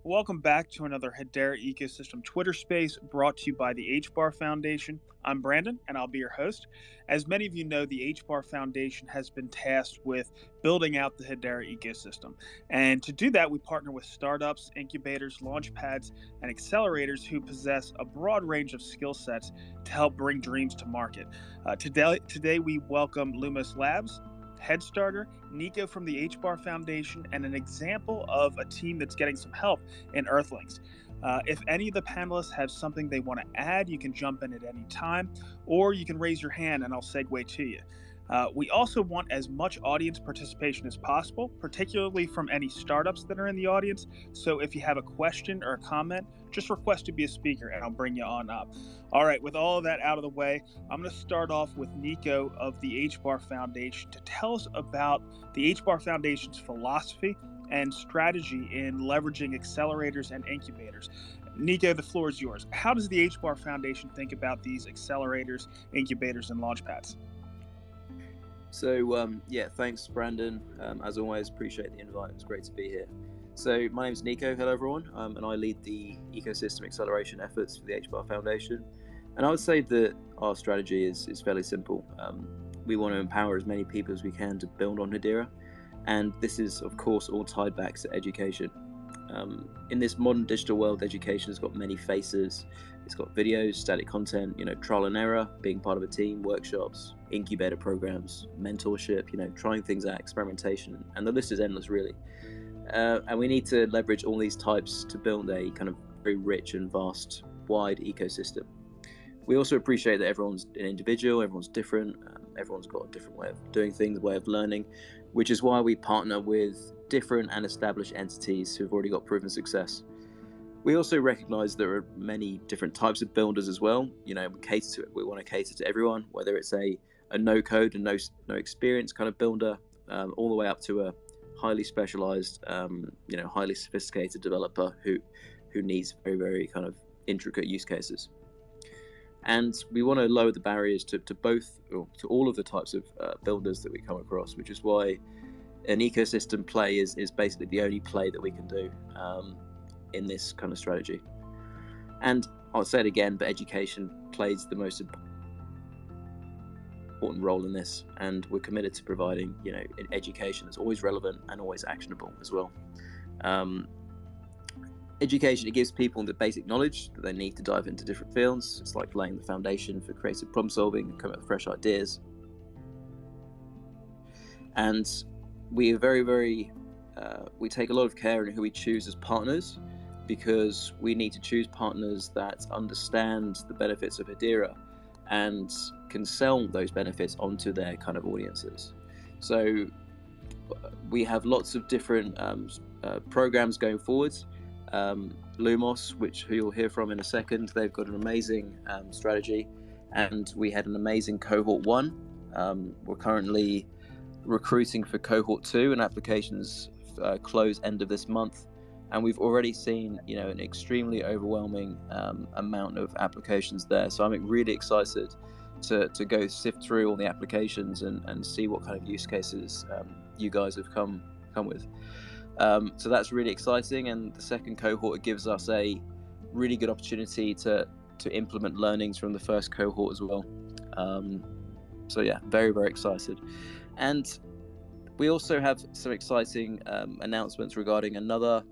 Welcome back to another Hedera Ecosystem Twitter space brought to you by the HBAR Foundation. I'm Brandon, and I'll be your host. As many of you know, the HBAR Foundation has been tasked with building out the Hedera ecosystem. And to do that, we partner with startups, incubators, launchpads, and accelerators who possess a broad range of skill sets to help bring dreams to market. Today, we welcome Lumos Labs, HeadStarter, Nico from the HBAR Foundation, and an example of a team that's getting some help in Earthlings. If any of the panelists have something they want to add, you can jump in at any time, or you can raise your hand and I'll segue to you. We also want as much audience participation as possible, particularly from any startups that are in the audience. So if you have a question or a comment, just request to be a speaker and I'll bring you on up. All right, with all of that out of the way, I'm going to start off with Nico of the HBAR Foundation to tell us about the HBAR Foundation's philosophy and strategy in leveraging accelerators and incubators. Nico, the floor is yours. How does the HBAR Foundation think about these accelerators, incubators, and launchpads? So, thanks, Brandon. As always, appreciate the invite. It's great to be here. So, my name is Nico. Hello, everyone. And I lead the ecosystem acceleration efforts for the HBAR Foundation. And I would say that our strategy is fairly simple. We want to empower as many people as we can to build on Hedera. And this is, of course, all tied back to education. In this modern digital world, education has got many faces. It's got videos, static content, trial and error, being part of a team, workshops, incubator programs, mentorship, trying things out, experimentation, and the list is endless, really. And we need to leverage all these types to build a kind of very rich and vast, wide ecosystem. We also appreciate that everyone's an individual, everyone's different, everyone's got a different way of doing things, way of learning, which is why we partner with different and established entities who've already got proven success. We also recognize there are many different types of builders as well. We want to cater to everyone, whether it's a no code and no experience kind of builder, all the way up to a highly specialized, highly sophisticated developer who needs very, very kind of intricate use cases. And we want to lower the barriers to all of the types of builders that we come across, which is why an ecosystem play is basically the only play that we can do in this kind of strategy. And I'll say it again, but education plays the most important role in this, and we're committed to providing education that's always relevant and always actionable as well. Education, it gives people the basic knowledge that they need to dive into different fields. It's like laying the foundation for creative problem solving and coming up with fresh ideas. And we are very, very, we take a lot of care in who we choose as partners, because we need to choose partners that understand the benefits of Hedera and can sell those benefits onto their kind of audiences. So we have lots of different programs going forwards. Lumos, who you'll hear from in a second, they've got an amazing strategy, and we had an amazing cohort 1. We're currently recruiting for cohort 2, and applications close end of this month, and we've already seen an extremely overwhelming amount of applications there. So I'm really excited to go sift through all the applications and see what kind of use cases you guys have come with. So that's really exciting, and the second cohort gives us a really good opportunity to implement learnings from the first cohort as well. So yeah, very, very excited. And we also have some exciting announcements regarding another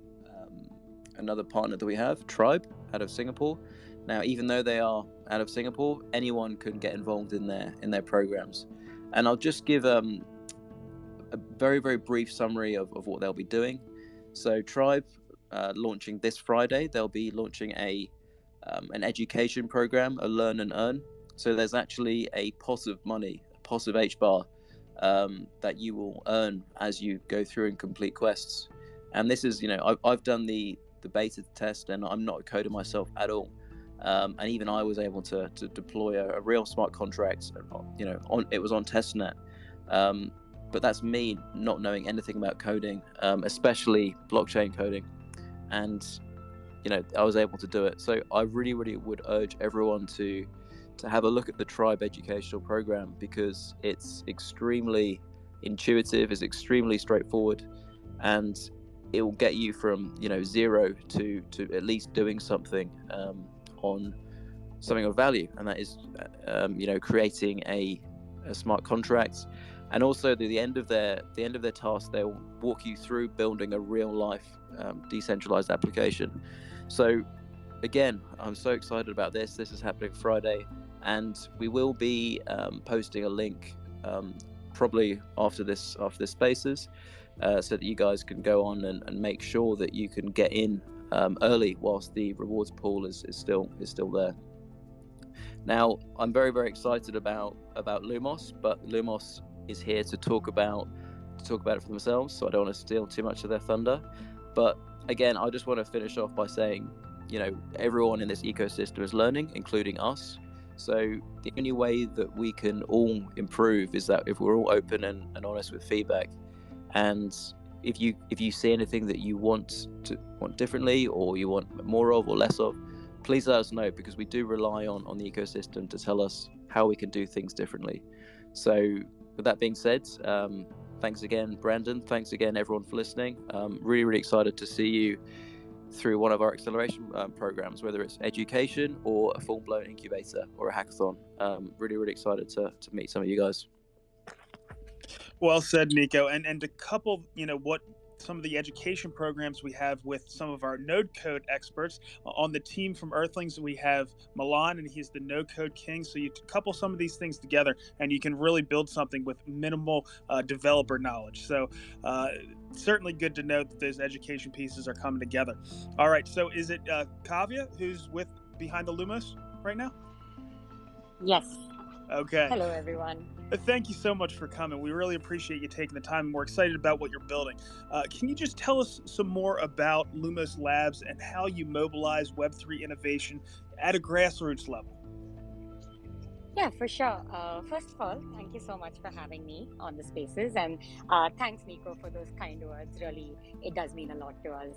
partner that we have, Tribe, out of Singapore. Now, even though they are out of Singapore, anyone can get involved in their programs. And I'll just give a very, very brief summary of what they'll be doing. So Tribe, launching this Friday, they'll be launching an education program, a learn and earn. So there's actually a pot of money, a pot of HBAR, that you will earn as you go through and complete quests. And this is, I've done the beta test, and I'm not a coder myself at all. And even I was able to deploy a real smart contract. It was on testnet. But that's me not knowing anything about coding, especially blockchain coding. And, I was able to do it. So I really, really would urge everyone to have a look at the Tribe educational program, because it's extremely intuitive, it's extremely straightforward, and it will get you from, you know, zero to at least doing something on something of value, and that is you know, creating a smart contract. And also the end of their task, they'll walk you through building a real life decentralized application. So again, I'm so excited about this. This is happening Friday, and we will be posting a link probably after this Spaces, so that you guys can go on and make sure that you can get in early whilst the rewards pool is still there. Now, I'm very, very excited about Lumos, but Lumos is here to talk about it for themselves, so I don't want to steal too much of their thunder. But again, I just want to finish off by saying, you know, everyone in this ecosystem is learning, including us. So the only way that we can all improve is that if we're all open and honest with feedback. And if you see anything that you want differently, or you want more of or less of, please let us know, because we do rely on the ecosystem to tell us how we can do things differently. So with that being said, thanks again, Brandon. Thanks again, everyone, for listening. Really, really excited to see you through one of our acceleration programs, whether it's education or a full-blown incubator or a hackathon. Really, really excited to meet some of you guys. Well said, Nico. And to couple, you know, what some of the education programs we have with some of our node code experts on the team from Earthlings, we have Milan, and he's the node code king. So you couple some of these things together, and you can really build something with minimal developer knowledge. So certainly good to know that those education pieces are coming together. All right. So is it Kavya who's behind the Lumos right now? Yes. Okay. Hello, everyone. Thank you so much for coming. We really appreciate you taking the time, and we're excited about what you're building. Can you just tell us some more about Lumos Labs and how you mobilize Web3 innovation at a grassroots level? Yeah, for sure. First of all, thank you so much for having me on the Spaces, and thanks, Nico, for those kind words. Really, it does mean a lot to us.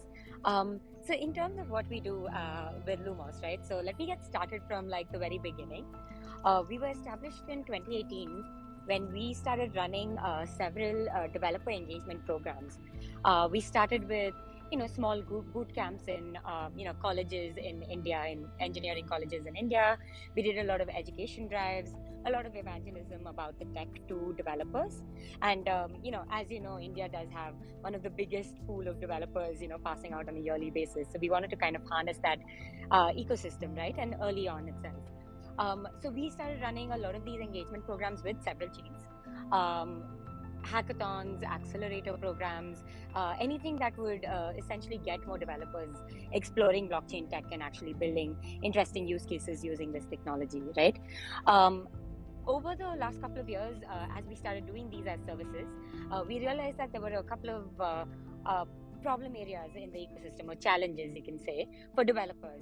So in terms of what we do with Lumos, right? So let me get started from like the very beginning. We were established in 2018 when we started running several developer engagement programs. We started with small group boot camps in colleges in India, in engineering colleges in India. We did a lot of education drives, a lot of evangelism about the tech to developers. And as you know, India does have one of the biggest pool of developers passing out on a yearly basis. So we wanted to kind of harness that ecosystem, right? And early on itself. So we started running a lot of these engagement programs with several chains. Hackathons, accelerator programs, anything that would essentially get more developers exploring blockchain tech and actually building interesting use cases using this technology, right? Over the last couple of years, as we started doing these as services, we realized that there were a couple of problem areas in the ecosystem, or challenges, you can say, for developers.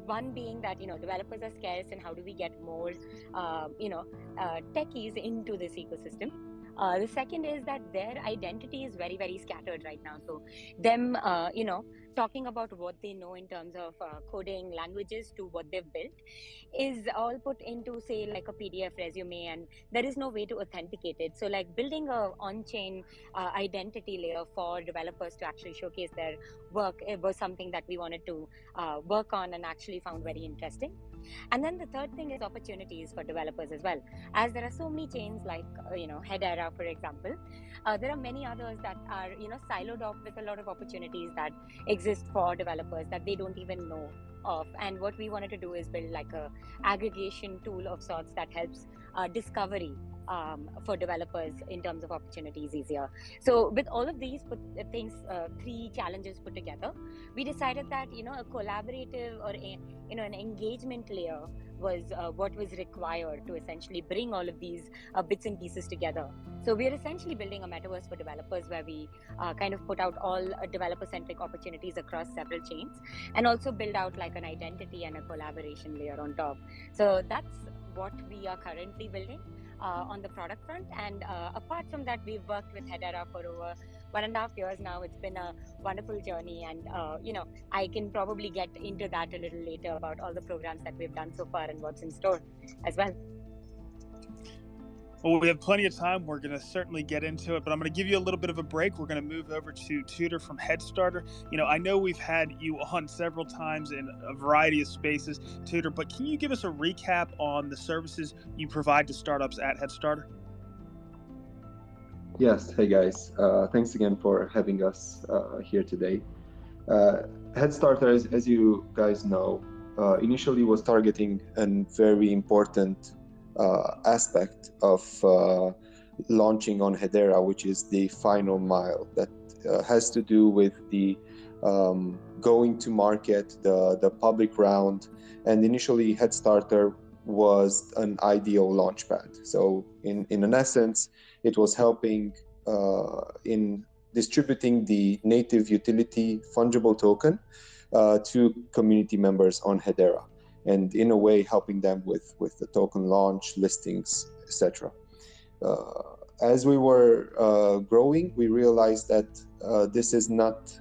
One being that developers are scarce, and how do we get more techies into this ecosystem? The second is that their identity is very, very scattered right now. So them, talking about what they know in terms of coding languages to what they've built is all put into, say, like a PDF resume, and there is no way to authenticate it. So like building a on-chain identity layer for developers to actually showcase their work, it was something that we wanted to work on and actually found very interesting. And then the third thing is opportunities for developers as well. As there are so many chains like, Hedera, for example, there are many others that are, siloed off with a lot of opportunities that exist for developers that they don't even know of. And what we wanted to do is build like a aggregation tool of sorts that helps discovery for developers in terms of opportunities easier. So with all of these three challenges put together, we decided that a collaborative or an engagement layer was what was required to essentially bring all of these bits and pieces together. So we are essentially building a metaverse for developers, where we kind of put out all developer-centric opportunities across several chains, and also build out like an identity and a collaboration layer on top. So that's what we are currently building on the product front. And apart from that, we've worked with Hedera for over 1.5 years now. It's been a wonderful journey, and I can probably get into that a little later about all the programs that we've done so far and what's in store as well. Well, we have plenty of time. We're going to certainly get into it, but I'm going to give you a little bit of a break. We're going to move over to Tudor from HeadStarter. I know we've had you on several times in a variety of spaces, Tudor, but can you give us a recap on the services you provide to startups at HeadStarter? Yes. Hey, guys. Thanks again for having us here today. HeadStarter, as you guys know, initially was targeting a very important aspect of launching on Hedera, which is the final mile that has to do with the going to market, the public round, and initially HeadStarter was an ideal launchpad. So in an essence, it was helping in distributing the native utility fungible token to community members on Hedera, and in a way helping them with the token launch, listings, etc. As we were growing, we realized that this is not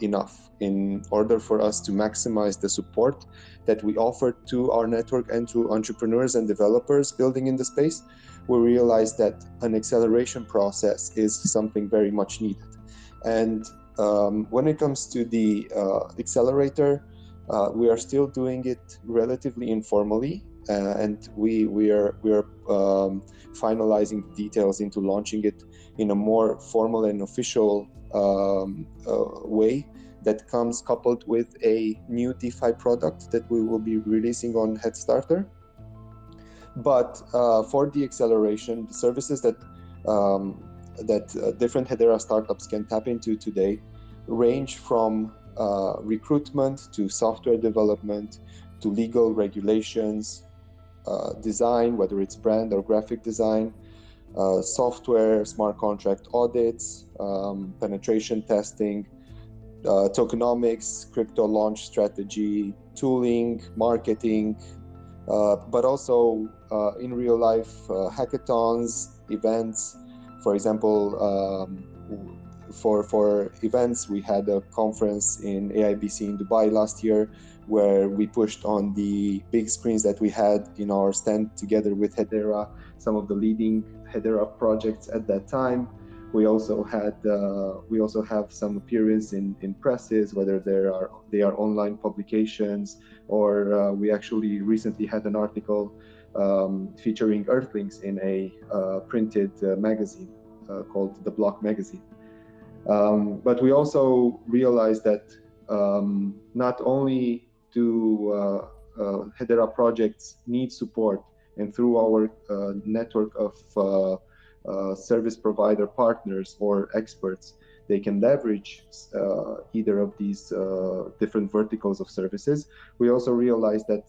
enough in order for us to maximize the support that we offer to our network and to entrepreneurs and developers building in the space. We realized that an acceleration process is something very much needed. And when it comes to the accelerator, we are still doing it relatively informally, and we are finalizing the details into launching it in a more formal and official way that comes coupled with a new DeFi product that we will be releasing on HeadStarter. But for the acceleration, the services that different Hedera startups can tap into today range from recruitment to software development to legal regulations, design, whether it's brand or graphic design, software, smart contract audits, penetration testing, tokenomics, crypto launch strategy, tooling, marketing, but also in real life hackathons, events. For example, for events, we had a conference in AIBC in Dubai last year where we pushed on the big screens that we had in our stand together with Hedera, some of the leading Hedera projects at that time. We also have some appearance in presses, whether they are online publications, or we actually recently had an article featuring Earthlings in a printed magazine called The Block Magazine. But we also realized that not only do Hedera projects need support, and through our network of service provider partners or experts, they can leverage either of these different verticals of services. We also realized that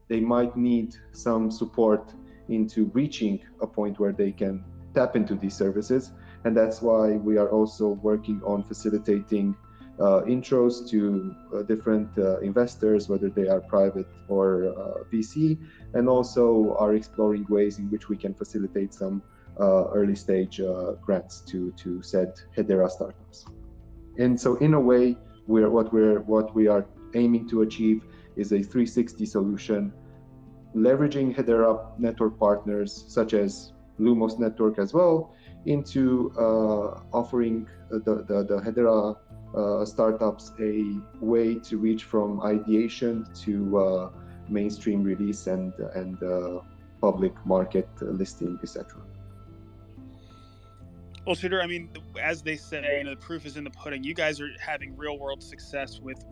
they might need some support into reaching a point where they can tap into these services. And that's why we are also working on facilitating intros to different investors, whether they are private or VC, and also are exploring ways in which we can facilitate some early stage grants to said Hedera startups. And so in a way, what we are aiming to achieve is a 360 solution, leveraging Hedera network partners such as Lumos network as well, into offering the Hedera startups a way to reach from ideation to mainstream release and public market listing, etc. Well, Tudor, I mean, as they say, the proof is in the pudding. You guys are having real world success with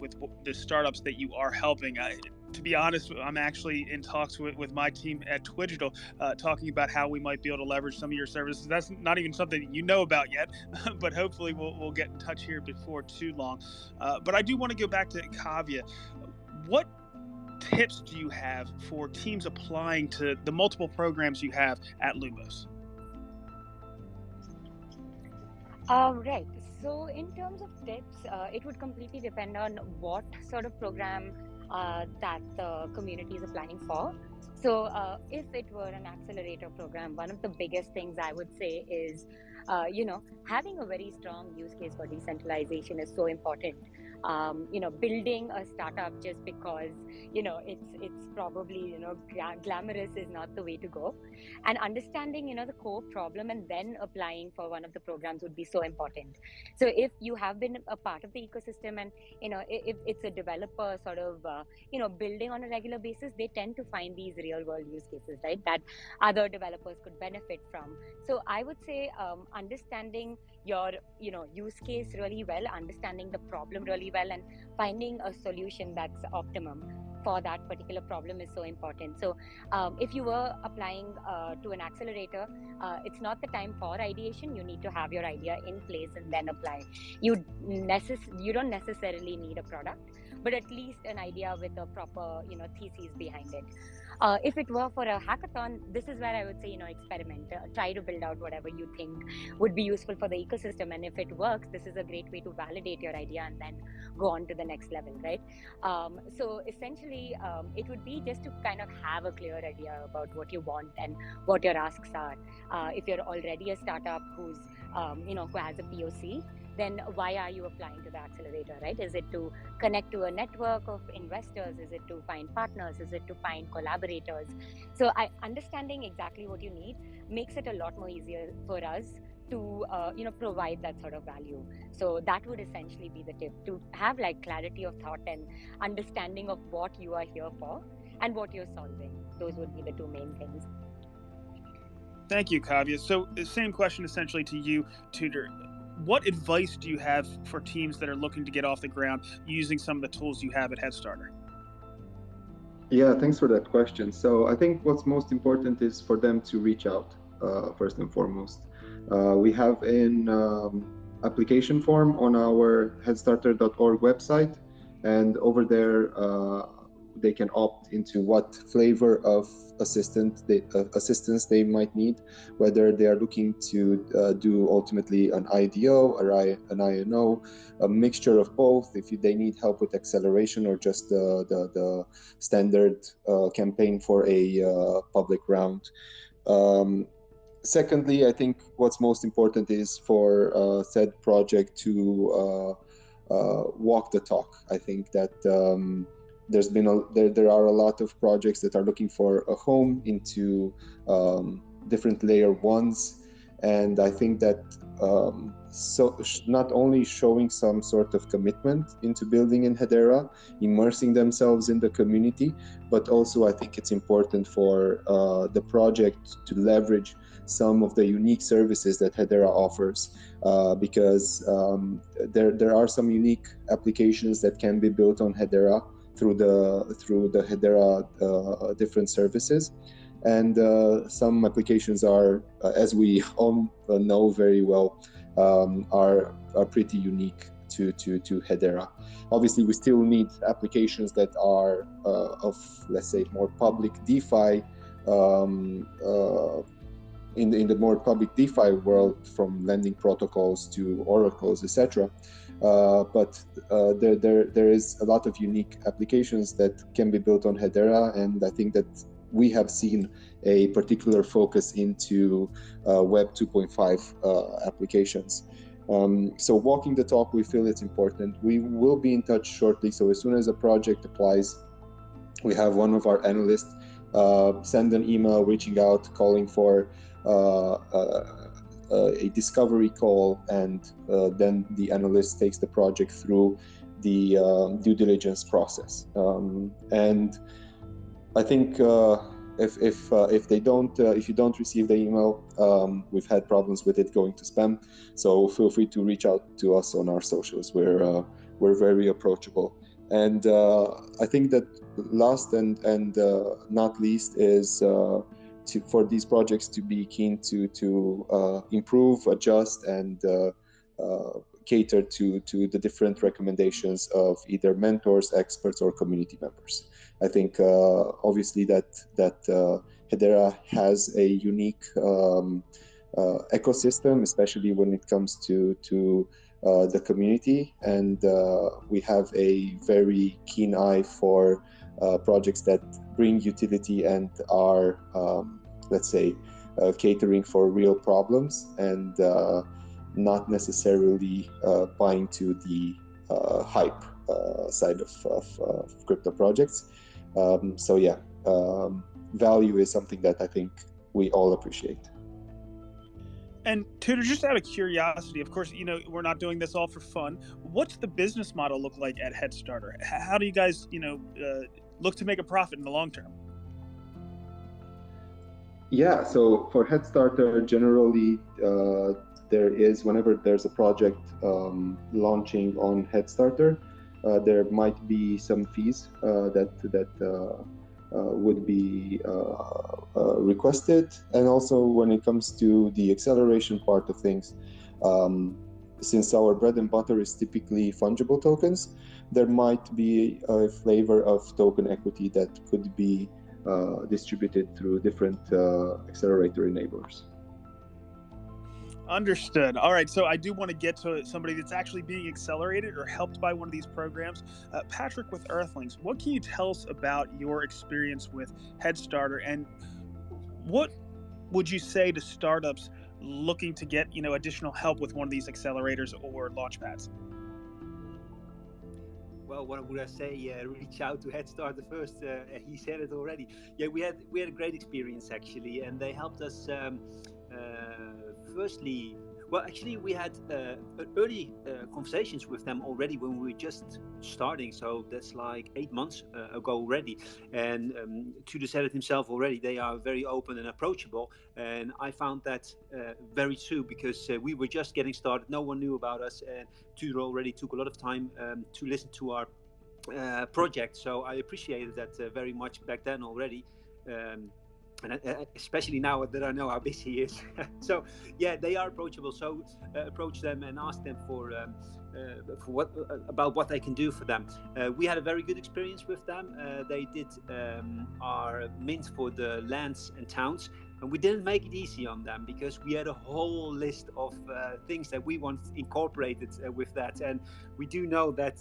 the startups that you are helping. To be honest, I'm actually in talks with my team at Digital, talking about how we might be able to leverage some of your services. That's not even something that you know about yet, but hopefully we'll get in touch here before too long. But I do want to go back to Kavya. What tips do you have for teams applying to the multiple programs you have at Lumos? Right. So, in terms of tips, it would completely depend on what sort of program that the community is applying for. So, if it were an accelerator program, one of the biggest things I would say is, having a very strong use case for decentralization is so important. building a startup just because it's probably glamorous is not the way to go. And understanding the core problem and then applying for one of the programs would be so important. So if you have been a part of the ecosystem, and if it's a developer sort of building on a regular basis, they tend to find these real world use cases, right, that other developers could benefit from. So I would say understanding your use case really well, understanding the problem really well, and finding a solution that's optimum for that particular problem is so important. So if you were applying to an accelerator, it's not the time for ideation. You need to have your idea in place and then apply. You don't necessarily need a product, but at least an idea with a proper thesis behind it. If it were for a hackathon, this is where I would say experiment, try to build out whatever you think would be useful for the ecosystem, and if it works, this is a great way to validate your idea and then go on to the next level, right? So essentially it would be just to kind of have a clear idea about what you want and what your asks are. If you're already a startup who has a POC, then why are you applying to the accelerator, right? Is it to connect to a network of investors? Is it to find partners? Is it to find collaborators? So understanding exactly what you need makes it a lot more easier for us to provide that sort of value. So that would essentially be the tip, to have like clarity of thought and understanding of what you are here for and what you're solving. Those would be the two main things. Thank you, Kavya. So the same question essentially to you, Tudor. What advice do you have for teams that are looking to get off the ground using some of the tools you have at HeadStarter? Yeah, thanks for that question. So I think what's most important is for them to reach out first and foremost. We have an application form on our headstarter.org website, and over there they can opt into what flavor of assistance they might need, whether they are looking to do ultimately an IDO or an INO, a mixture of both, if they need help with acceleration, or just the standard campaign for a public round. Secondly, I think what's most important is for said project to walk the talk. I think that there are a lot of projects that are looking for a home into different layer ones, and I think that so not only showing some sort of commitment into building in Hedera, immersing themselves in the community, but also I think it's important for the project to leverage some of the unique services that Hedera offers, because there are some unique applications that can be built on Hedera through the Hedera different services, and some applications are, as we all know very well, are pretty unique to Hedera. Obviously, we still need applications that are of, let's say, more public DeFi. In the more public DeFi world, from lending protocols to oracles, etc. But there is a lot of unique applications that can be built on Hedera, and I think that we have seen a particular focus into Web 2.5 applications. So walking the talk, we feel it's important. We will be in touch shortly. So as soon as a project applies, we have one of our analysts send an email reaching out, calling for a discovery call, and then the analyst takes the project through the due diligence process. And I think if you don't receive the email, we've had problems with it going to spam. So feel free to reach out to us on our socials. We're very approachable. And I think that last and not least is for these projects to be keen to improve, adjust, and cater to the different recommendations of either mentors, experts, or community members. I think obviously that Hedera has a unique ecosystem, especially when it comes to the community, and we have a very keen eye for projects that bring utility and are, let's say, catering for real problems, and not necessarily buying to the hype side of crypto projects. So yeah, value is something that I think we all appreciate. And Tudor, just out of curiosity, of course, we're not doing this all for fun. What's the business model look like at HeadStarter? How do you guys, look to make a profit in the long term? Yeah, so for HeadStarter, generally, there is, whenever there's a project launching on HeadStarter, there might be some fees that would be requested. And also when it comes to the acceleration part of things, since our bread and butter is typically fungible tokens, there might be a flavor of token equity that could be distributed through different accelerator enablers. Understood. All right, so I do want to get to somebody that's actually being accelerated or helped by one of these programs. Patrick with Earthlings, what can you tell us about your experience with HeadStarter, and what would you say to startups looking to get additional help with one of these accelerators or launchpads? Well, what would I say? Reach out to HeadStarter first. He said it already. Yeah, we had a great experience actually, and they helped us. Firstly, well, actually, we had early conversations with them already when we were just starting. So that's like 8 months ago already. And Tudor said it himself already. They are very open and approachable. And I found that very true because we were just getting started. No one knew about us. And Tudor already took a lot of time to listen to our project. So I appreciated that very much back then already. And especially now that I know how busy he is. So yeah, they are approachable. So approach them and ask them for what about what they can do for them. We had a very good experience with them. They did our mint for the lands and towns, and we didn't make it easy on them because we had a whole list of things that we wanted incorporated with that. And we do know that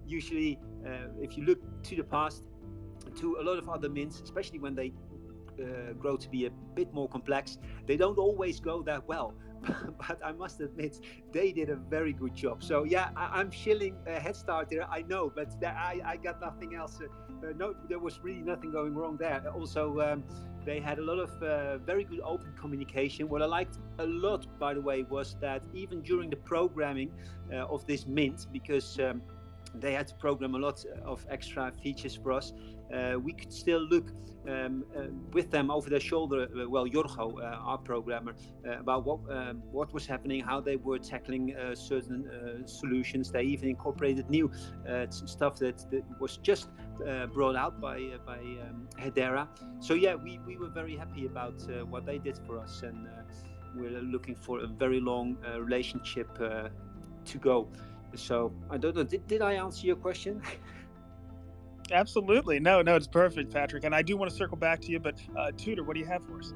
usually, if you look to the past, to a lot of other mints, especially when they grow to be a bit more complex, they don't always go that well. But I must admit, they did a very good job. So yeah, I'm shilling HeadStarter, I know, but I got nothing else. No, there was really nothing going wrong there. Also, they had a lot of very good open communication. What I liked a lot, by the way, was that even during the programming of this mint, because they had to program a lot of extra features for us, we could still look with them over their shoulder, well, Jorgo, our programmer, about what was happening, how they were tackling certain solutions. They even incorporated new stuff that was just brought out by Hedera. So yeah, we were very happy about what they did for us, and we're looking for a very long relationship to go. So I don't know, did I answer your question? Absolutely. No, it's perfect, Patrick. And I do want to circle back to you, but Tudor, what do you have for us?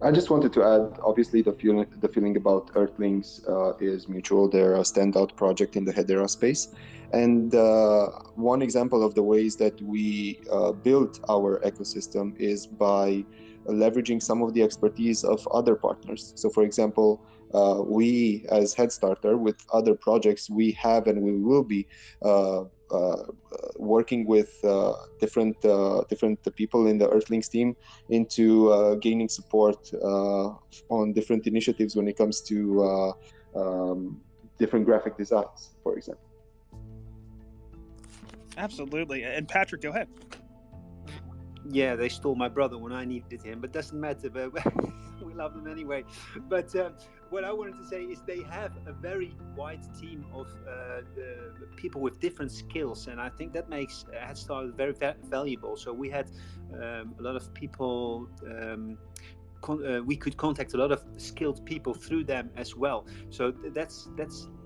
I just wanted to add, obviously, the feeling about Earthlings is mutual. They're a standout project in the Hedera space. And one example of the ways that we built our ecosystem is by leveraging some of the expertise of other partners. So, for example, we as HeadStarter, with other projects, we have and we will be working with different people in the Earthlings team into gaining support on different initiatives when it comes to different graphic designs, for example. Absolutely. And Patrick, go ahead. Yeah, they stole my brother when I needed him, but doesn't matter. But we love them anyway. But what I wanted to say is they have a very wide team of people with different skills, and I think that makes HeadStarter very valuable. So we had a lot of people. We could contact a lot of skilled people through them as well. So that's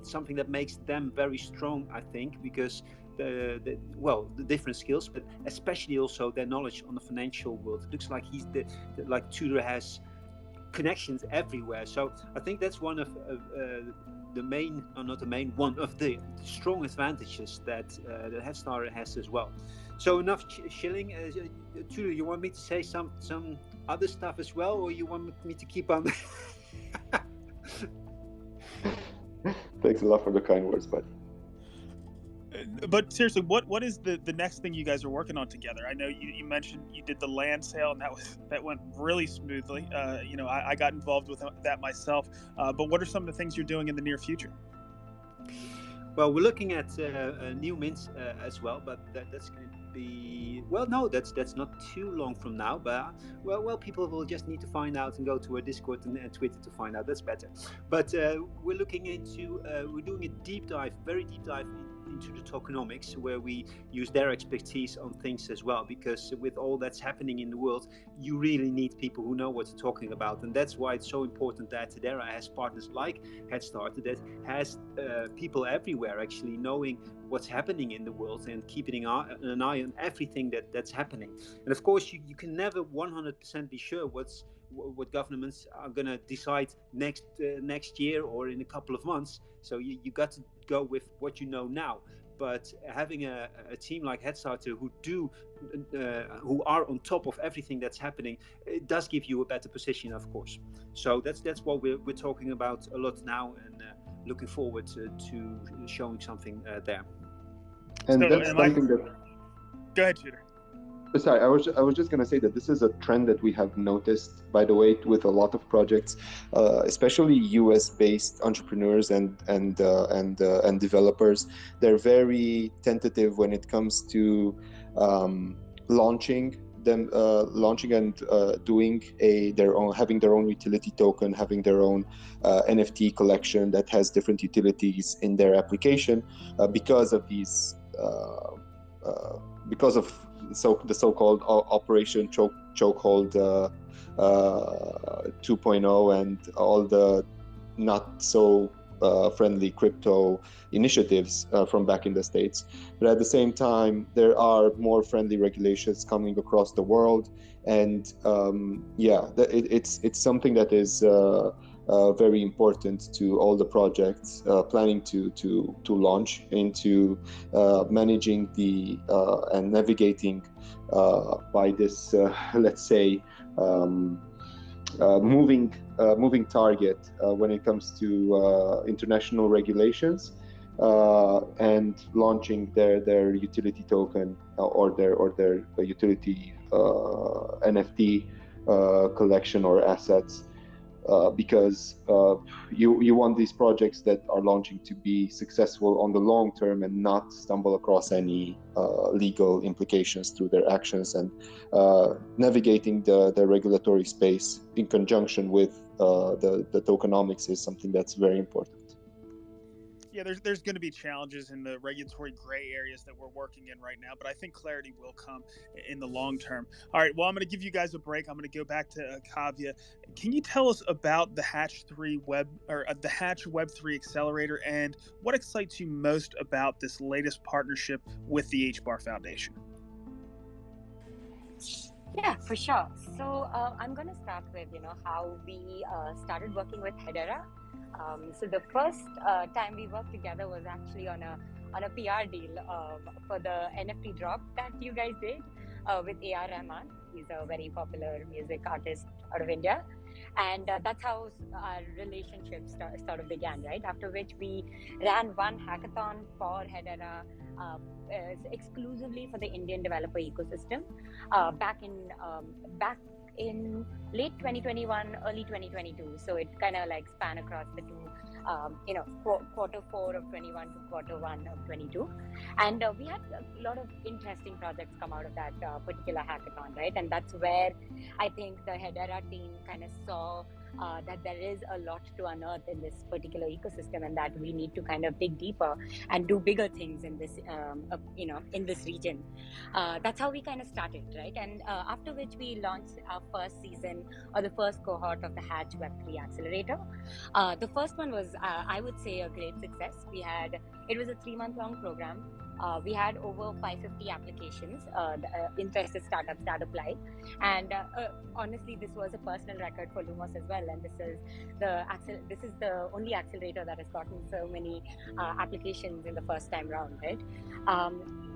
something that makes them very strong, I think, because the different skills, but especially also their knowledge on the financial world. It looks like like Tudor has connections everywhere. So I think that's one of the main, or not the main, one of the strong advantages that HeadStarter has as well. So enough shilling. Tudor, you want me to say some other stuff as well, or you want me to keep on? Thanks a lot for the kind words, buddy. But seriously, what is the next thing you guys are working on together? I know you mentioned you did the land sale, and that went really smoothly. I got involved with that myself. But what are some of the things you're doing in the near future? Well, we're looking at new mints as well, but that's going to be, well, no, that's not too long from now. But well, people will just need to find out and go to our Discord and Twitter to find out. That's better. But we're looking into, we're doing a deep dive, very deep dive into the tokenomics, where we use their expertise on things as well, because with all that's happening in the world, you really need people who know what they're talking about. And that's why it's so important that Hedera has partners like HeadStarter, that has people everywhere actually knowing what's happening in the world and keeping an eye on everything that's happening. And of course, you can never 100% be sure what governments are going to decide next year or in a couple of months. So you got to go with what you know now. But having a team like HeadStarter who are on top of everything that's happening, it does give you a better position, of course. So that's what we're talking about a lot now, and looking forward to showing something there. And So that's something that. Go ahead, Tudor. Sorry, I was just going to say that this is a trend that we have noticed, by the way, with a lot of projects, especially US-based entrepreneurs and developers. They're very tentative when it comes to launching and doing having their own utility token, having their own NFT collection that has different utilities in their application, because of these. Because of the so-called Operation Chokehold 2.0 and all the not so friendly crypto initiatives from back in the States. But at the same time, there are more friendly regulations coming across the world, and it's something that is very important to all the projects planning to launch into managing and navigating by this let's say moving target when it comes to international regulations and launching their utility token or their utility NFT collection or assets. Because you want these projects that are launching to be successful on the long term and not stumble across any legal implications through their actions, and navigating the regulatory space in conjunction with the tokenomics is something that's very important. Yeah, there's going to be challenges in the regulatory gray areas that we're working in right now, but I think clarity will come in the long term. All right, well, I'm going to give you guys a break. I'm going to go back to Kavya. Can you tell us about the Hatch Web3 Accelerator, and what excites you most about this latest partnership with the HBAR Foundation? Yeah, for sure. So I'm going to start with how we started working with Hedera. So the first time we worked together was actually on a PR deal for the NFT drop that you guys did with A.R. Rahman. He's a very popular music artist out of India. And that's how our relationship sort of began, right? After which we ran one hackathon for Hedera exclusively for the Indian developer ecosystem back in late 2021, early 2022. So it kind of like span across the two, quarter 4 of 21 to quarter 1 of 22. And we had a lot of interesting projects come out of that particular hackathon, right? And that's where I think the Hedera team kind of saw that there is a lot to unearth in this particular ecosystem, and that we need to kind of dig deeper and do bigger things in this, in this region. That's how we kind of started, right? And after which we launched our first season or the first cohort of the Hatch Web3 Accelerator. The first one was, I would say, a great success. It was a 3-month-long program. We had over 550 applications, interested startups that applied, and honestly, this was a personal record for Lumos as well. And this is the only accelerator that has gotten so many applications in the first time round, right?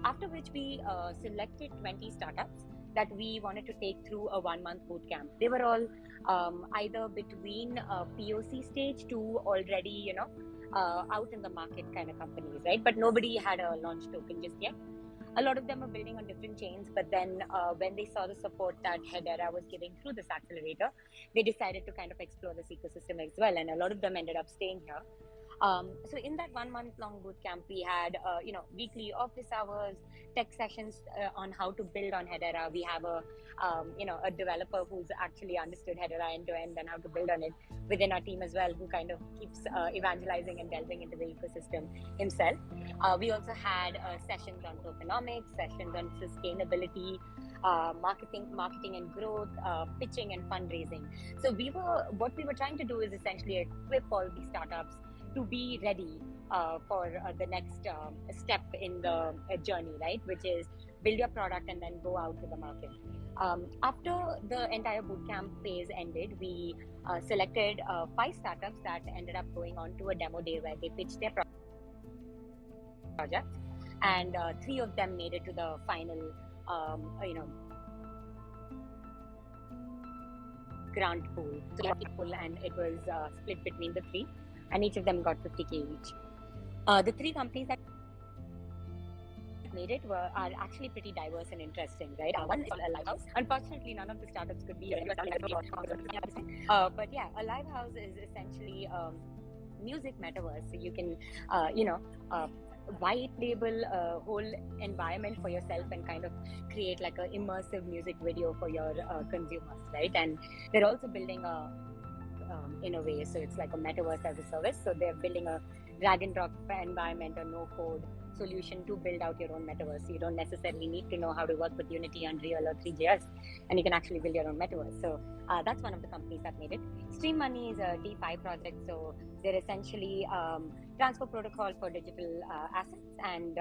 After which we selected 20 startups that we wanted to take through a 1-month bootcamp. They were all either between POC stage to already, out in the market kind of companies, right? But nobody had a launch token just yet. A lot of them are building on different chains, but then when they saw the support that Hedera was giving through this accelerator, they decided to kind of explore this ecosystem as well, and a lot of them ended up staying here. So in that 1 month long boot camp, we had weekly office hours, tech sessions on how to build on Hedera. We have a developer who's actually understood Hedera end to end and how to build on it within our team as well, who kind of keeps evangelizing and delving into the ecosystem himself. We also had sessions on tokenomics, sessions on sustainability, marketing and growth, pitching and fundraising. So what we were trying to do is essentially equip all these startups to be ready for the next step in the journey, right? Which is build your product and then go out to the market. After the entire bootcamp phase ended, we selected 5 startups that ended up going on to a demo day where they pitched their project, and 3 of them made it to the final, grant pool. So and it was split between the 3. And each of them got 50K each. The 3 companies that made it are actually pretty diverse and interesting, right? One is a live house. Unfortunately, none of the startups could be but yeah, a live house is essentially music metaverse. So you can, white label a whole environment for yourself and kind of create like an immersive music video for your consumers, right? And they're also building in a way, so it's like a metaverse as a service. So they're building a drag and drop environment, a no code solution to build out your own metaverse. So you don't necessarily need to know how to work with Unity, Unreal, or 3JS, and you can actually build your own metaverse. So that's one of the companies that made it. Stream Money is a DeFi project, so they're essentially transfer protocol for digital assets, and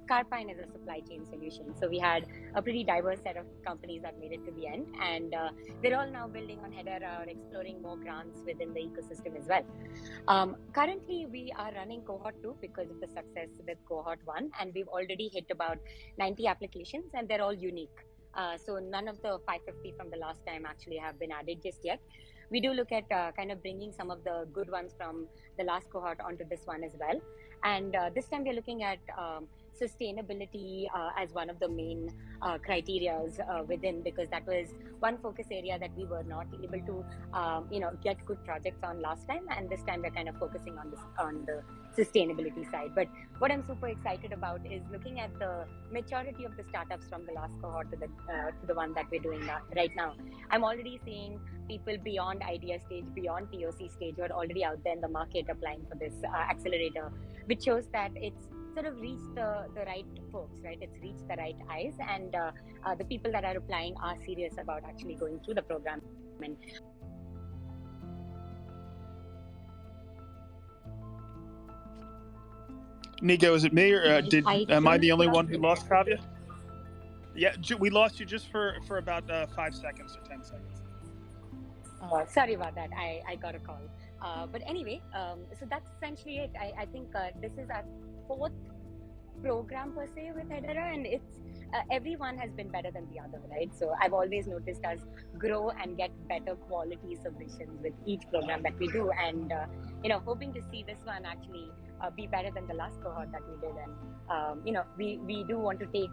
Carpine is a supply chain solution. So we had a pretty diverse set of companies that made it to the end, and they're all now building on Hedera or exploring more grants within the ecosystem as well. Currently, we are running cohort 2 because of the success with cohort 1, and we've already hit about 90 applications, and they're all unique. So none of the 550 from the last time actually have been added just yet. We do look at kind of bringing some of the good ones from the last cohort onto this one as well. And this time we're looking at sustainability as one of the main criterias within, because that was one focus area that we were not able to get good projects on last time, and this time we're kind of focusing on the sustainability side. But what I'm super excited about is looking at the maturity of the startups from the last cohort to the one that we're doing right now. I'm already seeing people beyond idea stage, beyond POC stage, who are already out there in the market applying for this accelerator, which shows that it's sort of reached the right folks, right? It's reached the right eyes, and the people that are applying are serious about actually going through the program. And Nico, is it me, or am I the only one who lost Kavya? Yeah, we lost you just for about 5 seconds or 10 seconds. Sorry about that. I got a call. But anyway, so that's essentially it. I think this is our 4th program per se with Hedera, and it's everyone has been better than the other, right? So I've always noticed us grow and get better quality submissions with each program that we do, and hoping to see this one actually be better than the last cohort that we did. And we do want to take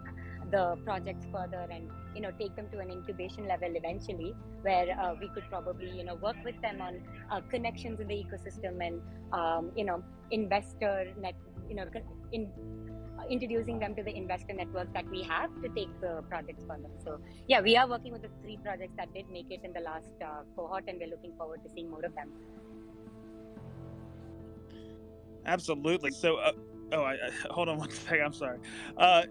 the projects further and take them to an incubation level eventually, where we could probably work with them on connections in the ecosystem and investor net, introducing them to the investor network that we have to take the projects further. So yeah, we are working with the 3 projects that did make it in the last cohort, and we're looking forward to seeing more of them. Absolutely. So hold on one second. I'm sorry.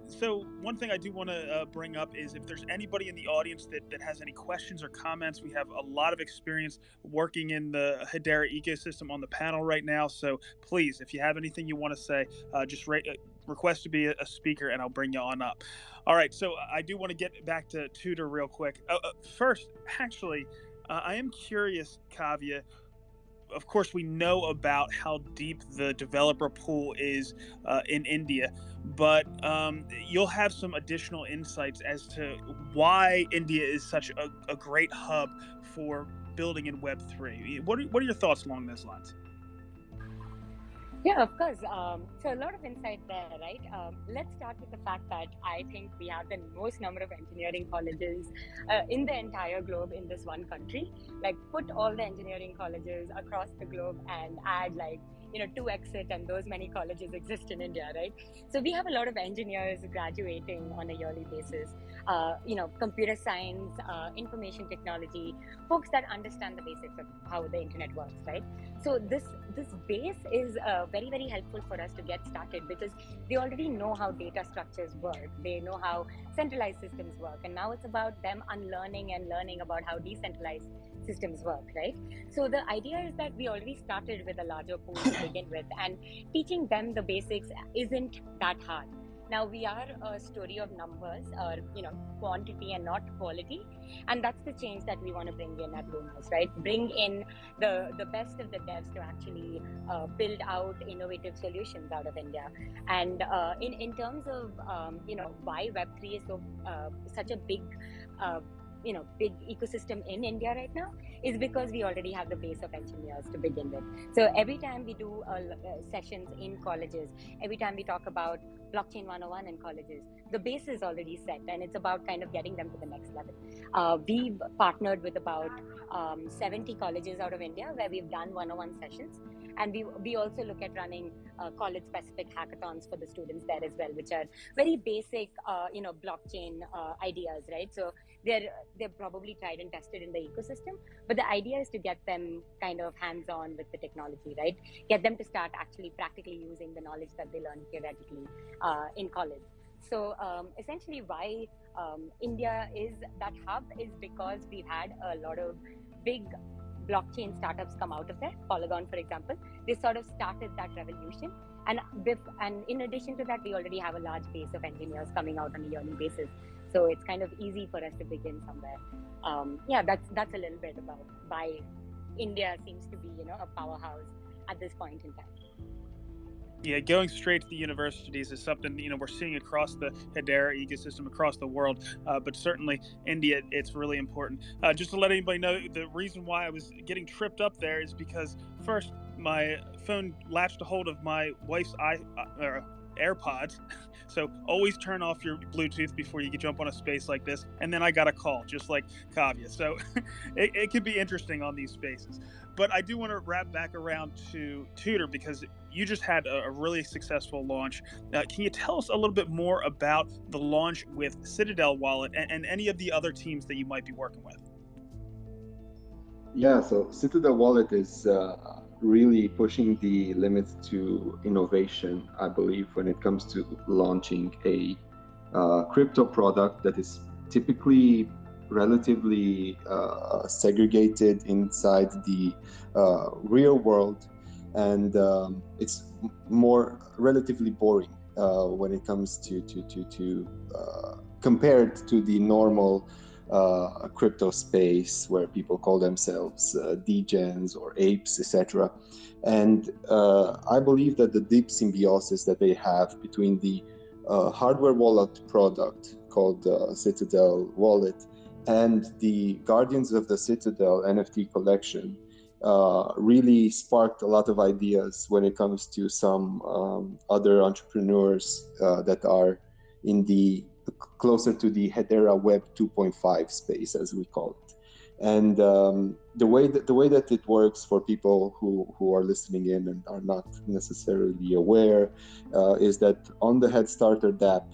So one thing I do want to bring up is, if there's anybody in the audience that has any questions or comments, we have a lot of experience working in the Hedera ecosystem on the panel right now. So please, if you have anything you want to say, just request to be a speaker, and I'll bring you on up. All right. So I do want to get back to Tudor real quick. First, actually, I am curious, Kavya. Of course, we know about how deep the developer pool is in India, but you'll have some additional insights as to why India is such a great hub for building in Web3. What are your thoughts along those lines? Yeah, of course. So a lot of insight there, right? Let's start with the fact that I think we have the most number of engineering colleges in the entire globe in this one country. Like, put all the engineering colleges across the globe and add, like, 2x it, and those many colleges exist in India, right? So we have a lot of engineers graduating on a yearly basis. Computer science, information technology, folks that understand the basics of how the internet works, right? So this base is very, very helpful for us to get started, because they already know how data structures work, they know how centralized systems work, and now it's about them unlearning and learning about how decentralized systems work, right? So the idea is that we already started with a larger pool to begin with, and teaching them the basics isn't that hard. Now, we are a story of numbers, or quantity and not quality, and that's the change that we want to bring in at Lumos, right? Bring in the best of the devs to actually build out innovative solutions out of India. And in terms of why Web3 is such a big big ecosystem in India right now, is because we already have the base of engineers to begin with. So every time we do sessions in colleges, every time we talk about blockchain 101 in colleges, the base is already set, and it's about kind of getting them to the next level. We've partnered with about 70 colleges out of India where we've done 101 sessions, and we also look at running college specific hackathons for the students there as well, which are very basic blockchain ideas, right? So they're probably tried and tested in the ecosystem, but the idea is to get them kind of hands-on with the technology, right? Get them to start actually practically using the knowledge that they learn theoretically in college. So essentially why India is that hub is because we've had a lot of big blockchain startups come out of there. Polygon, for example, they sort of started that revolution. And in addition to that, we already have a large base of engineers coming out on a yearly basis. So it's kind of easy for us to begin somewhere. That's a little bit about why India seems to be, a powerhouse at this point in time. Yeah, going straight to the universities is something we're seeing across the Hedera ecosystem across the world, but certainly India, it's really important. Just to let anybody know, the reason why I was getting tripped up there is because first my phone latched a hold of my wife's AirPods. So always turn off your Bluetooth before you jump on a space like this. And then I got a call, just like Kavya. So it can be interesting on these spaces. But I do want to wrap back around to Tudor, because you just had a really successful launch. Can you tell us a little bit more about the launch with Citadel Wallet and any of the other teams that you might be working with? Yeah, so Citadel Wallet is really pushing the limits to innovation, I believe, when it comes to launching a crypto product that is typically relatively segregated inside the real world, and it's more relatively boring when it comes to compared to the normal crypto space where people call themselves degens or apes, etc. And I believe that the deep symbiosis that they have between the hardware wallet product called Citadel Wallet and the Guardians of the Citadel NFT collection really sparked a lot of ideas when it comes to some other entrepreneurs that are in the closer to the Hedera Web 2.5 space, as we call it. And the way that it works for people who are listening in and are not necessarily aware is that on the HeadStarter DApp,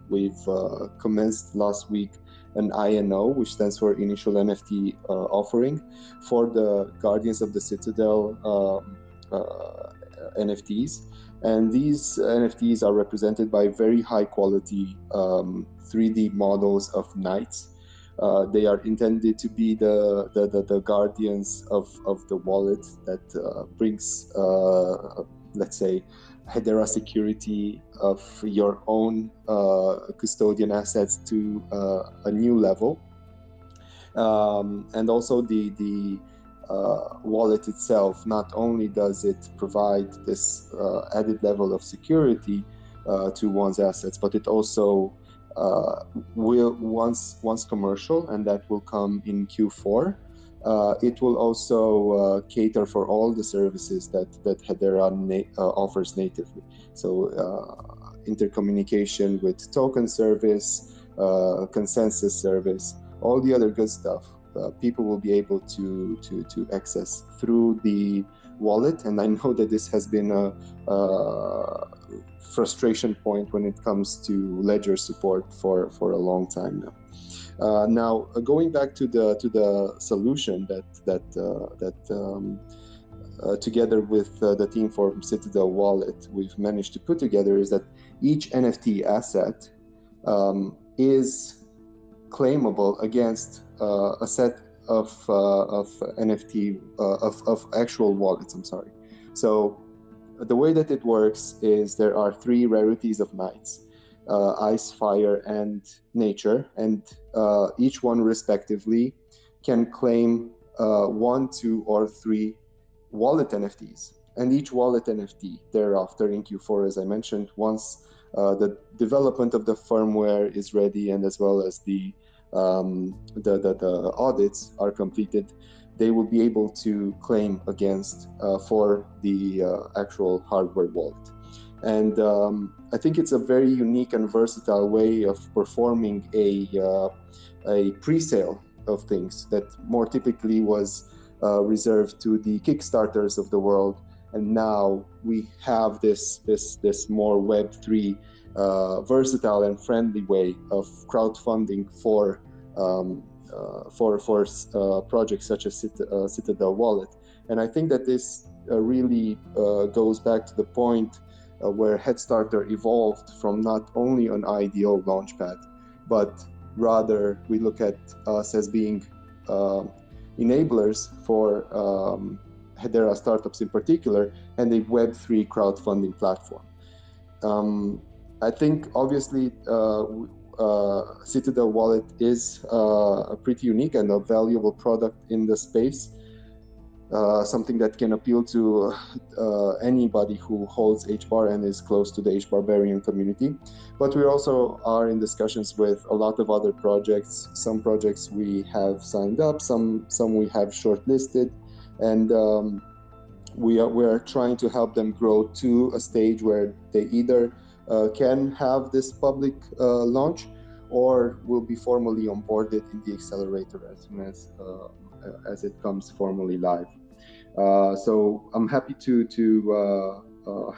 we've commenced last week an INO, which stands for Initial NFT Offering, for the Guardians of the Citadel NFTs. And these NFTs are represented by very high quality 3D models of knights. They are intended to be the guardians of the wallet that brings, let's say, Hedera security of your own custodian assets to a new level. And also the wallet itself, not only does it provide this added level of security to one's assets, but it also will once commercial, and that will come in Q4, it will also cater for all the services that Hedera offers natively. So intercommunication with token service, consensus service, all the other good stuff. People will be able to access through the wallet, and I know that this has been a frustration point when it comes to ledger support for a long time now. Now, going back to the solution that together with the team from Citadel Wallet we've managed to put together is that each NFT asset is claimable against a set of NFT of actual wallets. I'm sorry. So the way that it works is there are 3 rarities of nights: ice, fire, and nature, and each one respectively can claim 1, 2, or 3 wallet NFTs. And each wallet NFT thereafter in Q4, as I mentioned, once the development of the firmware is ready and as well as the audits are completed, they will be able to claim against for the actual hardware wallet. And I think it's a very unique and versatile way of performing a pre-sale of things that more typically was reserved to the Kickstarters of the world. And now we have this more Web3 versatile and friendly way of crowdfunding for projects such as Citadel Wallet. And I think that this really goes back to the point where HeadStarter evolved from not only an IDO launchpad, but rather we look at us as being enablers for Hedera startups in particular, and a Web3 crowdfunding platform. I think obviously Citadel Wallet is a pretty unique and a valuable product in the space. Something that can appeal to anybody who holds HBAR and is close to the HBAR community. But we also are in discussions with a lot of other projects. Some projects we have signed up, some we have shortlisted, and we are trying to help them grow to a stage where they either can have this public launch or will be formally onboarded in the Accelerator as soon as it comes formally live. So I'm happy to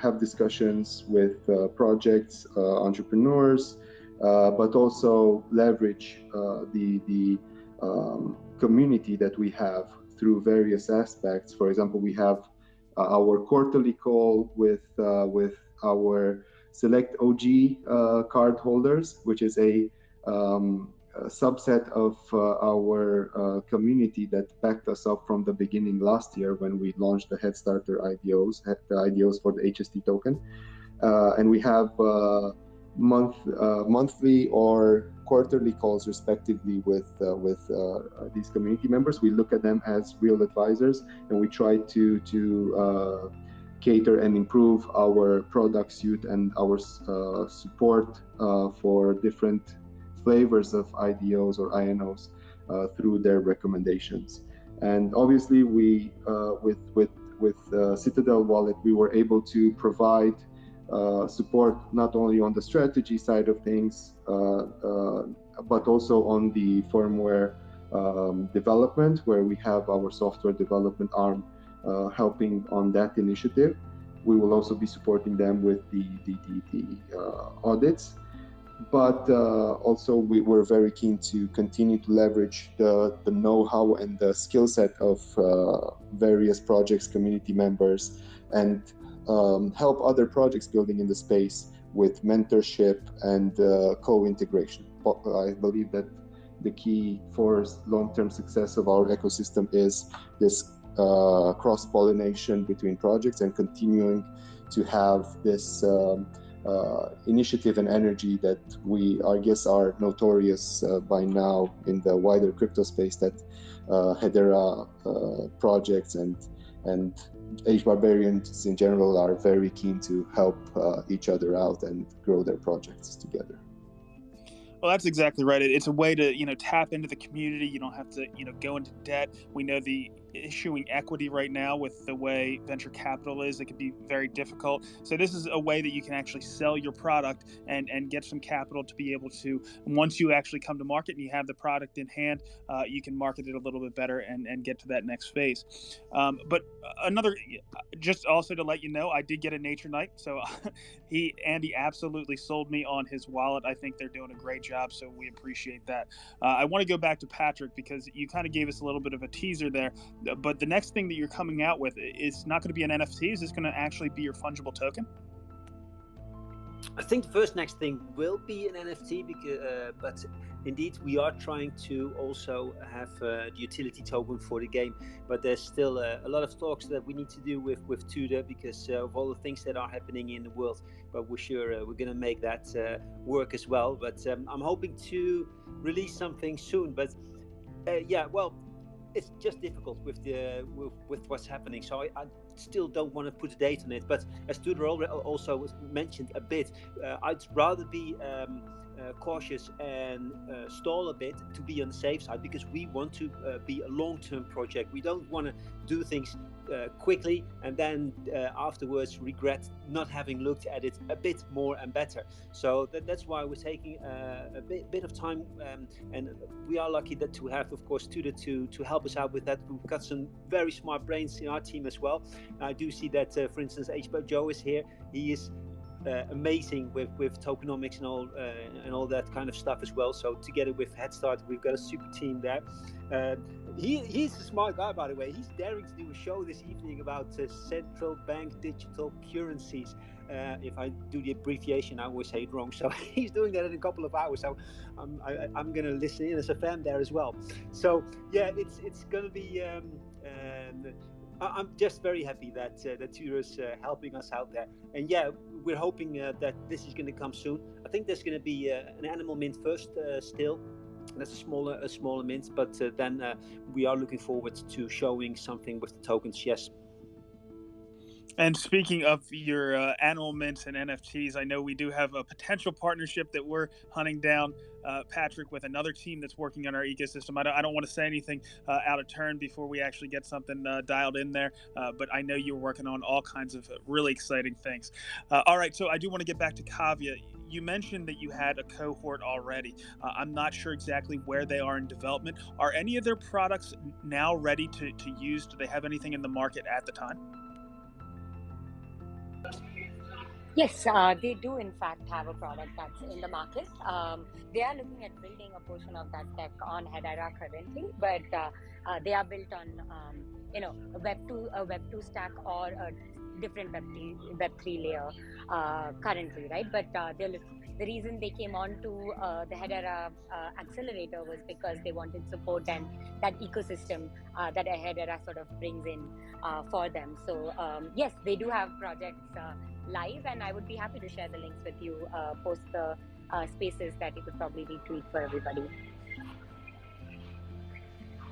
have discussions with projects, entrepreneurs, but also leverage the community that we have through various aspects. For example, we have our quarterly call with our select OG card holders, which is a subset of our community that backed us up from the beginning last year when we launched the HeadStarter IDOs, the IDOs for the HST token. And we have monthly or quarterly calls respectively with these community members. We look at them as real advisors, and we try to cater and improve our product suite and our support for different flavors of IDOs or INOs through their recommendations. And obviously we with Citadel Wallet we were able to provide support not only on the strategy side of things but also on the firmware development, where we have our software development arm helping on that initiative. We will also be supporting them with the audits, but also we're very keen to continue to leverage the know-how and the skill set of various projects, community members, and help other projects building in the space with mentorship and co-integration. I believe that the key for long-term success of our ecosystem is this cross-pollination between projects and continuing to have this initiative and energy that I guess are notorious by now in the wider crypto space, that Hedera projects and HBARians in general are very keen to help each other out and grow their projects together. Well, that's exactly right. It's a way to, tap into the community. You don't have to, go into debt. We know the issuing equity right now with the way venture capital is, it can be very difficult. So this is a way that you can actually sell your product and get some capital to be able to, once you actually come to market and you have the product in hand, you can market it a little bit better and get to that next phase. But another, just also to let you know, I did get a Nature Night. So Andy absolutely sold me on his wallet. I think they're doing a great job, so we appreciate that. I want to go back to Patrick because you kind of gave us a little bit of a teaser there. But the next thing that you're coming out with, it's not going to be an NFT. Is this going to actually be your fungible token? I think the first next thing will be an NFT, but indeed we are trying to also have the utility token for the game. But there's still a lot of talks that we need to do with Tudor because of all the things that are happening in the world. But we're sure we're going to make that work as well. But I'm hoping to release something soon. But it's just difficult with what's happening. So I still don't want to put a date on it. But as Tudor also mentioned a bit, I'd rather be cautious and stall a bit to be on the safe side, because we want to be a long-term project. We don't want to do things quickly and then afterwards regret not having looked at it a bit more and better. So that's why we're taking a bit of time, and we are lucky that to have, of course, Tudor to help us out with that. We've got some very smart brains in our team as well. I do see that, for instance, HBAR Joe is here. He is amazing with tokenomics and all that kind of stuff as well. So together with HeadStarter, we've got a super team there. He's a smart guy, by the way. He's daring to do a show this evening about central bank digital currencies. If I do the abbreviation, I always say it wrong. So he's doing that in a couple of hours. So I'm going to listen in as a fan there as well. So yeah, it's going to be. I'm just very happy that Tudor's helping us out there. And yeah, we're hoping that this is going to come soon. I think there's going to be an animal mint first still. That's a smaller mint, but then we are looking forward to showing something with the tokens, yes. And speaking of your animal mints and NFTs, I know we do have a potential partnership that we're hunting down, Patrick, with another team that's working on our ecosystem. I don't want to say anything out of turn before we actually get something dialed in there, but I know you're working on all kinds of really exciting things. All right, so I do want to get back to Kavya. You mentioned that you had a cohort already. I'm not sure exactly where they are in development. Are any of their products now ready to use? Do they have anything in the market at the time? Yes, they do in fact have a product that's in the market. They are looking at building a portion of that tech on Hedera currently, but they are built on a Web2 stack or a different Web3 layer currently, right? But the reason they came on to the Hedera Accelerator was because they wanted support and that ecosystem that a Hedera sort of brings in for them. So yes, they do have projects live, and I would be happy to share the links with you post the spaces that you could probably retweet for everybody.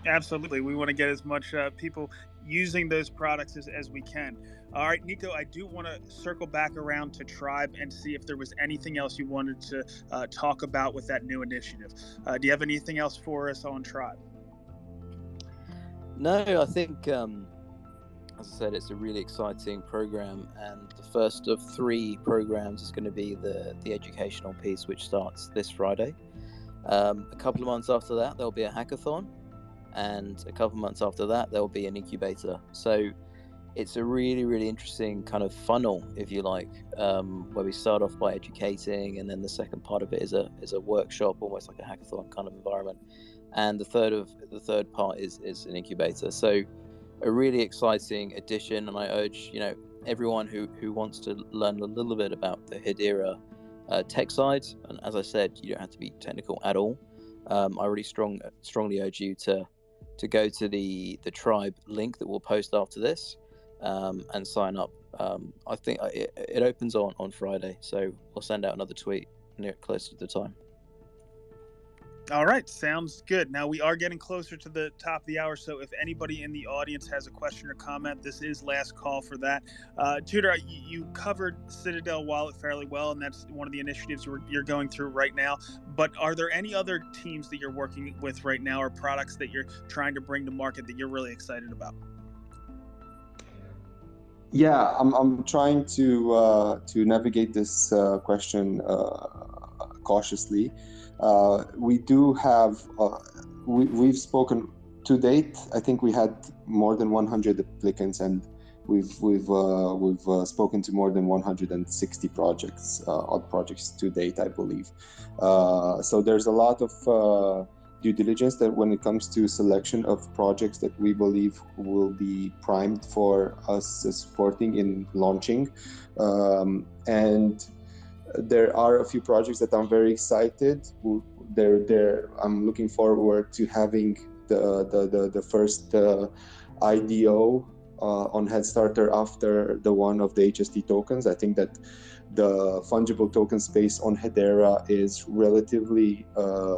Absolutely. We want to get as much people using those products as we can. All right, Nico, I do want to circle back around to Tribe and see if there was anything else you wanted to talk about with that new initiative. Do you have anything else for us on Tribe? No, I think, as I said, it's a really exciting program, and the first of 3 programs is going to be the educational piece, which starts this Friday. A couple of months after that, there'll be a hackathon, and a couple of months after that, there'll be an incubator. So it's a really, really interesting kind of funnel, if you like, where we start off by educating, and then the second part of it is a workshop, almost like a hackathon kind of environment, and the third part is an incubator. So a really exciting addition, and I urge everyone who wants to learn a little bit about the Hedera tech side, and as I said, you don't have to be technical at all. I really strongly urge you to go to the Tribe link that we'll post after this and sign up. I think it opens on Friday, so we'll send out another tweet near close to the time. All right, sounds good. Now we are getting closer to the top of the hour, so if anybody in the audience has a question or comment, this is last call for that. Tudor, you covered Citadel Wallet fairly well, and that's one of the initiatives you're going through right now. But are there any other teams that you're working with right now, or products that you're trying to bring to market that you're really excited about? Yeah, I'm trying to navigate this question cautiously. We do have we've spoken to date. I think we had more than 100 applicants, and we've spoken to more than 160 projects, odd projects to date, I believe. So there's a lot of due diligence that when it comes to selection of projects that we believe will be primed for us supporting in launching, and there are a few projects that I'm very excited. I'm looking forward to having the first IDO on HeadStarter after the one of the HST tokens. I think that the fungible token space on Hedera is relatively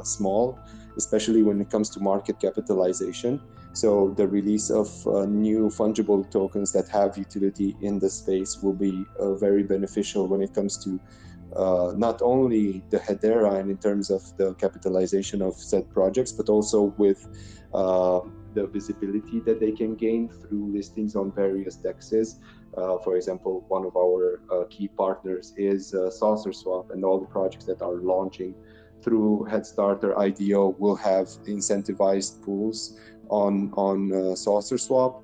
small, especially when it comes to market capitalization. So the release of new fungible tokens that have utility in the space will be very beneficial when it comes to not only the Hedera and in terms of the capitalization of said projects, but also with the visibility that they can gain through listings on various dexes. For example, one of our key partners is SaucerSwap, and all the projects that are launching through HeadStarter IDO will have incentivized pools on SaucerSwap.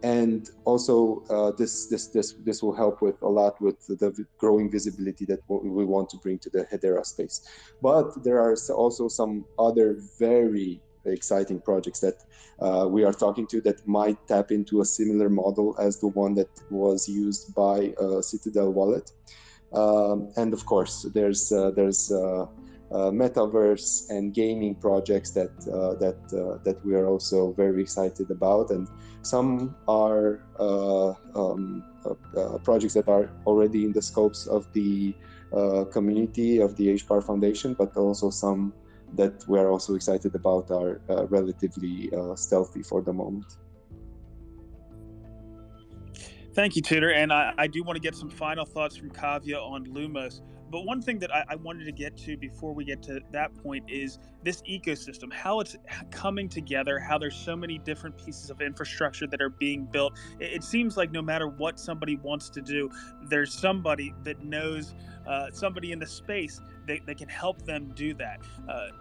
And also this will help with a lot with the growing visibility that we want to bring to the Hedera space. But there are also some other very exciting projects that we are talking to that might tap into a similar model as the one that was used by Citadel Wallet. And of course, there's metaverse and gaming projects that we are also very excited about, and some are projects that are already in the scopes of the community of the HBAR Foundation, but also some that we're also excited about are relatively stealthy for the moment. Thank you, Tudor. And I do want to get some final thoughts from Kavya on Lumos. But one thing that I wanted to get to before we get to that point is this ecosystem, how it's coming together, how there's so many different pieces of infrastructure that are being built. It seems like no matter what somebody wants to do, there's somebody that knows somebody in the space that can help them do that.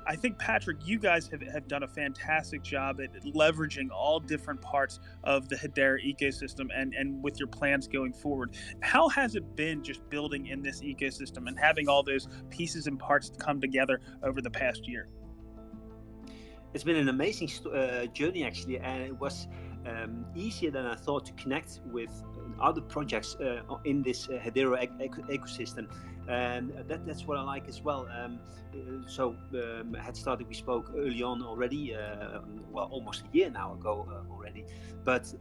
I think, Patrick, you guys have done a fantastic job at leveraging all different parts of the Hedera ecosystem and with your plans going forward. How has it been just building in this ecosystem and having all those pieces and parts come together over the past year? It's been an amazing journey, actually, and it was easier than I thought to connect with other projects in this Hedera ecosystem, and that's what I like as well. So HeadStarter, we spoke early on already, well, almost a year now ago already, but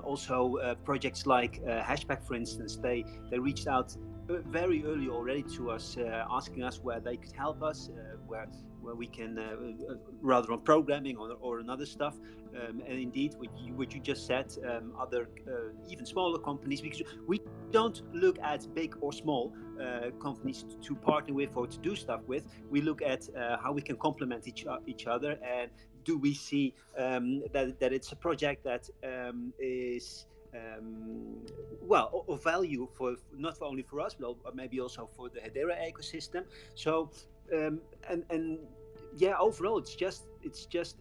also projects like Hashback, for instance, they reached out very early already to us, asking us where they could help us, where we can rather on programming or another stuff, and indeed what you just said, other even smaller companies, because we don't look at big or small companies to partner with or to do stuff with. We look at how we can complement each other, and do we see that it's a project that is well, of value for not only for us, but maybe also for the Hedera ecosystem. So and yeah, overall it's just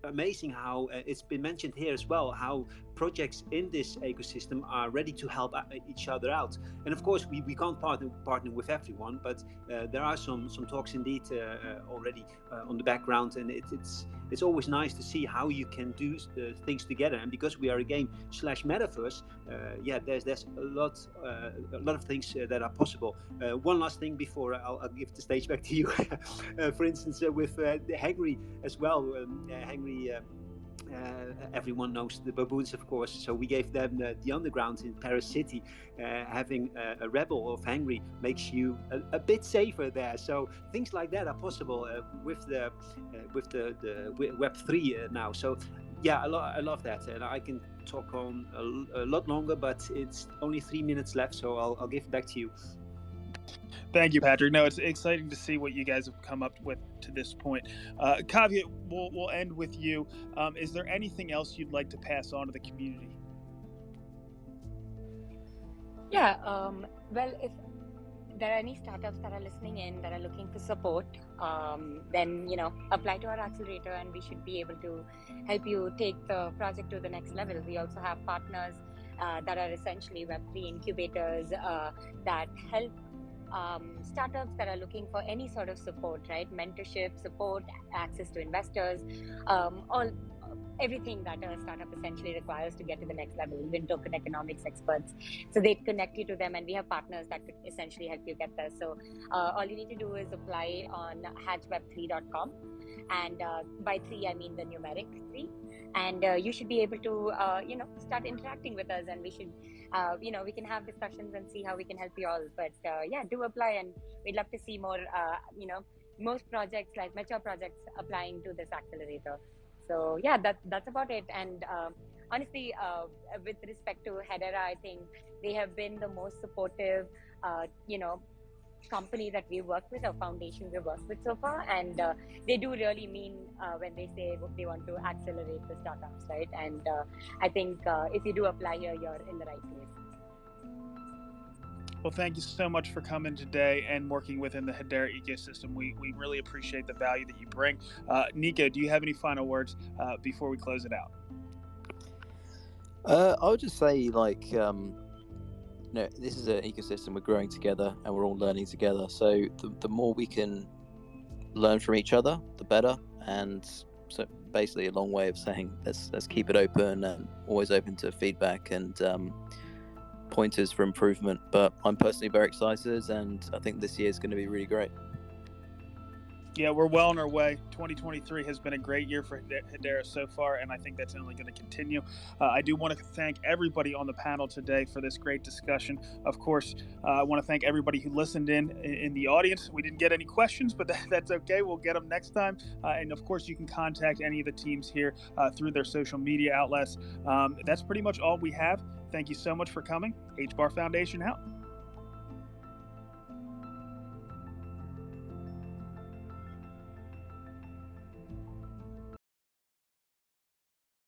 amazing how it's been mentioned here as well, how projects in this ecosystem are ready to help each other out. And of course we can't partner with everyone, but there are some talks indeed already on the background, and it's always nice to see how you can do things together. And because we are a game / metaverse, yeah, there's a lot of things that are possible. One last thing before I'll give the stage back to you. For instance, with Henry as well, Henry everyone knows the baboons, of course. So we gave them the underground in Paris City. Having a rebel of Hungary makes you a bit safer there. So things like that are possible with the Web3 now. So yeah, I love that, and I can talk on a lot longer, but it's only 3 minutes left, so I'll give it back to you. Thank you, Patrick. No, it's exciting to see what you guys have come up with to this point. Kavya, we'll end with you. Is there anything else you'd like to pass on to the community? Yeah, well, if there are any startups that are listening in that are looking for support, then apply to our accelerator, and we should be able to help you take the project to the next level. We also have partners that are essentially Web3 incubators that help startups that are looking for any sort of support, right? Mentorship, support, access to investors, everything that a startup essentially requires to get to the next level, even token economics experts. So they connect you to them, and we have partners that could essentially help you get there. So all you need to do is apply on hatchweb3.com, and by 3 I mean the numeric 3, and you should be able to start interacting with us, and we should we can have discussions and see how we can help you all. But yeah, do apply, and we'd love to see more most projects, like mature projects, applying to this accelerator. So yeah, that's about it. And honestly, with respect to Hedera, I think they have been the most supportive company that we work with, or foundation we worked with so far, and they do really mean when they say they want to accelerate the startups, right? And I think if you do apply here, you're in the right place. Well, thank you so much for coming today and working within the Hedera ecosystem. We really appreciate the value that you bring. Nico, do you have any final words before we close it out? I would just say, this is an ecosystem. We're growing together and we're all learning together. So the more we can learn from each other, the better. And so basically a long way of saying let's keep it open and always open to feedback and pointers for improvement. But I'm personally very excited, and I think this year is going to be really great. Yeah, we're well on our way. 2023 has been a great year for Hedera so far, and I think that's only going to continue. I do want to thank everybody on the panel today for this great discussion. Of course, I want to thank everybody who listened in the audience. We didn't get any questions, but that's okay. We'll get them next time. And of course, you can contact any of the teams here through their social media outlets. That's pretty much all we have. Thank you so much for coming. HBAR Foundation out.